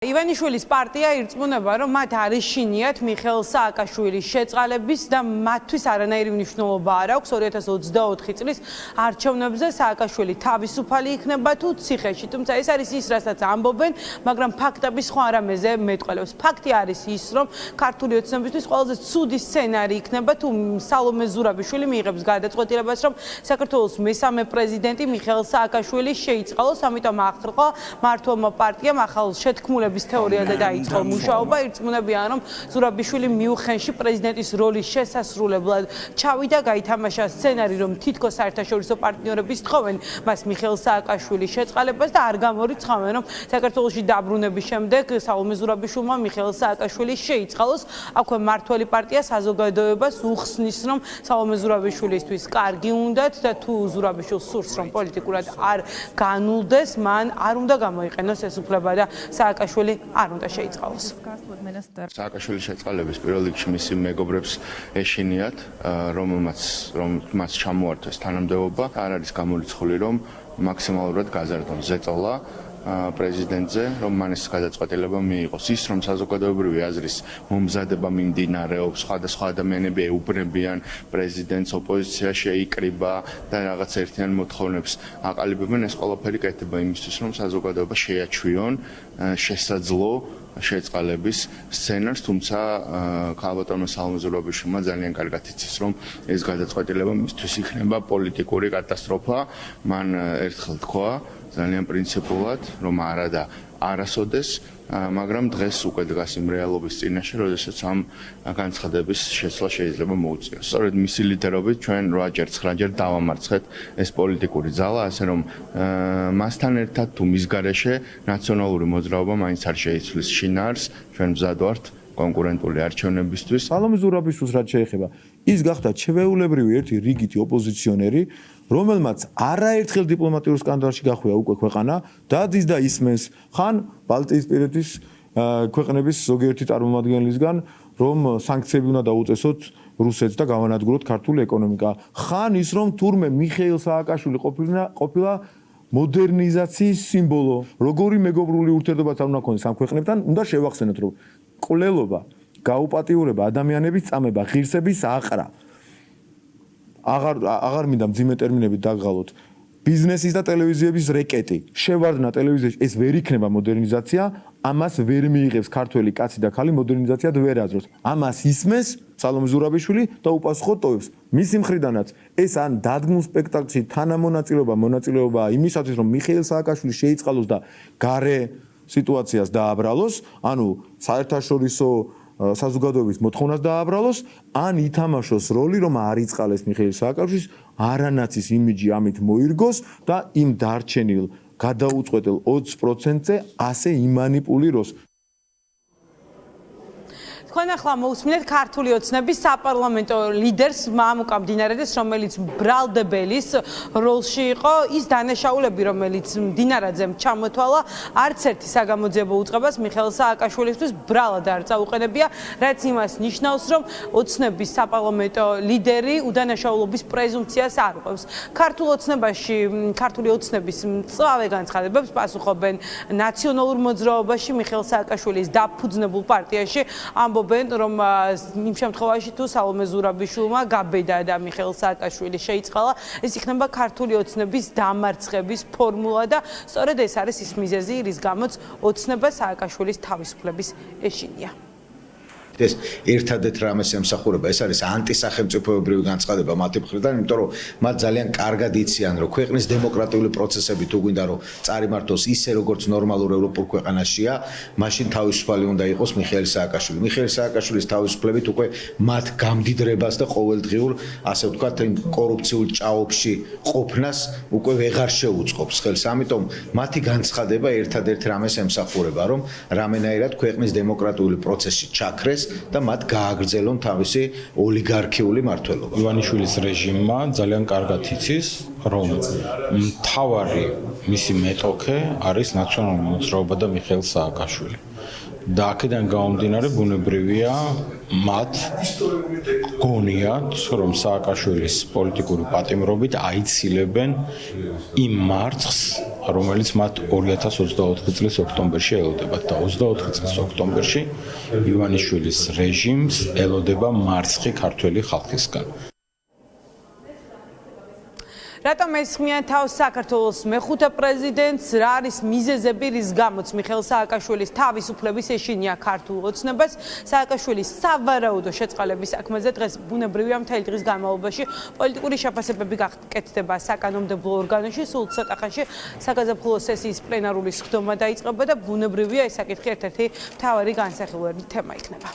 ივანიშვილის პარტია ირწმუნება, რომ მათ არ ეშინიათ მიხეილ სააკაშვილის შეწყალების და მათთვის არანაირი მნიშვნელობა არ აქვს 2024 წლის არჩევნებზე სააკაშვილი თავისუფალი იქნება თუ ციხეში. თუმცა ეს არის ის, რასაც ამბობენ, მაგრამ ფაქტები სხვა რამეზე მეტყველებს. ფაქტი არის ის, რომ ქართული ოცნებისთვის ყველაზე ცუდი სცენარი იქნება თუ სალომე ზურაბიშვილი მიიღებს გადაწყვეტილებას, რომ საქართველოს მესამე პრეზიდენტი მიხეილ სააკაშვილი შეიწყალოს, ამიტომ აღწერყვა მართლმა პარტიამ ახალ შეთქმულებას თეორიაზე დაიწყო მუშაობა. ირწმუნებიან, რომ ზურაბიშვილი მიუხენში პრეზიდენტის როლის შესასრულებლად ჩავიდა, გაითამაშა სცენარი, რომ თითქოს საერთაშორისო პარტნიორები სთხოვენ მას მიხეილ სააკაშვილის შეწყალებას და არ გამორიცხავენ, რომ საქართველოში დაბრუნების შემდეგ სალომე ზურაბიშვილმა მიხეილ სააკაშვილი შეიწყალოს. აქვე მართველი პარტია საზოგადოებას უხსნის, რომ სალომე ზურაბიშვილისთვის კარგი უნდათ და თუ ზურაბიშვილს სურს, რომ პოლიტიკურად არ განულდეს, მან არ უნდა გამოიყენოს ეს უფლება და სააკაშვილი არ უნდა შეიწყალოს. სააკაშვილის შეწყალების პირველ რიგში მისი მეგობრებს ეშინიათ, რომელმაც ჩამოართვეს თანამდებობა. არ არის გამორიცხული, რომ მაქსიმალურად გაზარდონ ზეწოლა პრეზიდენტზე, რომ მან ეს გადაწყვეტილება მიიღოს. ის, რომ საზოგადოებრივი აზრის მომზადება მიმდინარეობს, სხვადასხვა ადამიანები ეუბნებიან პრეზიდენტს, ოპოზიცია შეიკრიბა და რაღაც ერთიან მოთხოვნებს აყალიბებენ, ეს ყველაფერი კეთდება იმისთვის, რომ საზოგადოება შეაჩვიონ შესაძლო შეწყალების სცენარს, თუმცა ქალბატონმა სალომე ზურაბიშვილმა ძალიან კარგად იცის, რომ ეს გადაწყვეტილება მისთვის იქნება პოლიტიკური კატასტროფა. მან ერთხელ თქვა ძალიან პრინციპულად, რომ არა და არასოდეს, მაგრამ დღეს უკვე დგას იმ რეალობის წინაშე, როდესაც ამ განცხადების შეცვლა შეიძლება მოუწიოს. სწორედ მისი ლიდერობით ჩვენ 8-9 დავამარცხეთ ეს პოლიტიკური ძალა, ასე რომ მასთან ერთად თუ მის გარეშე ნაციონალური მოძრაობა მაინც არ შეიცვლის შინაარს, ჩვენ მზად ვართ კონკურენტული არჩევნებისთვის. სალომე ზურაბიშვილს რაც შეეხება, ის გახდა ჩვეულებრივი ერთი რიგითი ოპოზიციონერი, რომელმაც არაერთხელ დიპლომატიურ სკანდალში გახვია უკვე ქვეყანა, დადის და ისმენს ხან ბალტიისპირეთის ქვეყნების ზოგიერთი წარმომადგენლისგან, რომ სანქციები უნდა დაუწესოთ რუსეთს და გავანადგუროთ ქართული ეკონომიკა. ხან ის, რომ თურმე მიხეილ სააკაშვილი ყოფილა მოდერნიზაციის სიმბოლო. როგორი მეგობრული ურთიერთობაც არ უნდა ქონდეს ამ ქვეყნებთან, უნდა შევახსენოთ, რომ კვლელობა, გაუპატიურება, ადამიანების წამება, ღირსების აყრა. აღარ მინდა მძიმე ტერმინებით დაგღალოთ. ბიზნესის და ტელევიზიების რეკეტი. შევარდნა ტელევიზიაში, ეს ვერ იქნება მოდერნიზაცია, ამას ვერ მიიღებს ქართველი კაცი და ქალი, მოდერნიზაციად ვერ აძროს. ამას ისმენს სალომე ზურაბიშვილი და უპასუხოდ ტოვებს. მისი მხრიდანაც ეს ან დადგმულ სპექტაკლში მონაწილეობა იმისათვის, რომ მიხეილ სააკაშვილი შეიწყალოს და გარე სიტუაციას დააბრალოს, ანუ საერთაშორისო საზოგადოების მოთხოვნას დააბრალოს, ან ითამაშოს როლი, რომ არ იწყალეს მიხეილ სააკაშვილის, არანაცის იმიჯი ამით მოირგოს და იმ დარჩენილ გადაუწყვეტელ 20%-ზე ასე იმანიპულიროს. თქვენ ახლა მოусმინეთ ქართული ოცნების საპარლამენტო ლიდერს მამუკა მდინარაძეს, რომელიც ბრალდებელის როლში იყო. ის დანაშაულები, რომელიც მდინარაძემ ჩამოთვალა, არც ერთი საგამოძიებო უწყებას მიხეილ სააკაშვილისთვის ბრალად არ წაუყენებია, რაც იმას ნიშნავს, რომ ოცნების საპარლამენტო ლიდერი უდანაშაულობის პრეზუმპციას არ უყევს. ქართული ოცნების მწვავე განცხადებებს პასუხობენ ნაციონალურ მოძრაობაში მიხეილ სააკაშვილის დაფუძნებულ პარტიაში. რომ იმ შემთხვევაში თუ სალომე ზურაბიშვილმა გაბედა და მიხეილ სააკაშვილი შეიწყალა, ეს იქნება ქართული ოცნების დამარცხების ფორმულა და სწორედ ეს არის ის მიზეზი, რის გამოც ოცნება სააკაშვილის თავისუფლების ეშინია. ეს ერთადერთ რამეს ემსახურება, ეს არის ანტისახელმწიფოებრივი განცხადება მათი მხრიდან, იმიტომ რომ მათ ძალიან კარგად იციან, რომ ქვეყნის დემოკრატიული პროცესები თუ გვინდა რომ წარიმართოს ისე როგორც ნორმალურ ევროპულ ქვეყანაშია, მაშინ თავისუფალი უნდა იყოს მიხეილ სააკაშვილი. მიხეილ სააკაშვილის თავისუფლებით უკვე მათ გამდიდრებას და ყოველდღიურ, ასე ვთქვათ, კორუფციულ ჭაობში ყოფნას უკვე ვეღარ შეუწყობს ხელს. ამიტომ მათი განცხადება ერთადერთ რამეს ემსახურება, რომ რამენაირად ქვეყნის დემოკრატიული პროცესი ჩაქრეს და მათ გააგრძელონ თავისი ოლიგარქიული მმართველობა. ივანიშვილის რეჟიმმა ძალიან კარგად იცის, რომ მთავარი მისი მეტოქე არის ნაციონალური მოძრაობა და მიხეილ სააკაშვილი. და აქედან გამომდინარე ბუნებრივია მათ გონიათ, რომ სააკაშვილის პოლიტიკური პატიმრობით აიცილებენ იმ მარცხს, რომელიც მათ 2024 წლის ოქტომბერში ელოდებათ და 24 წლის ოქტომბერში ივანიშვილის რეჟიმს ელოდება მარცხი ქართველი ხალხისგან. რატომ ესხმიან თავს საქართველოს მეხუთე პრეზიდენტს, რა არის მიზეზები, რის გამოც მიხეილ სააკაშვილის თავისუფლების ეშინია ქართულ ოცნებას, სააკაშვილის სავარაუდო შეწყალების საქმეზე დღეს ბუნებრივია მთელი დღის განმავლობაში პოლიტიკური შეფასებები გაკეთდება საკანონმდებლო ორგანოში, სულ ცოტა ხანში საგაზაფხულო სესიის პლენარული სხდომა დაიწყება და ბუნებრივია ეს საკითხი ერთ-ერთი მთავარი განსახილველი თემა იქნება.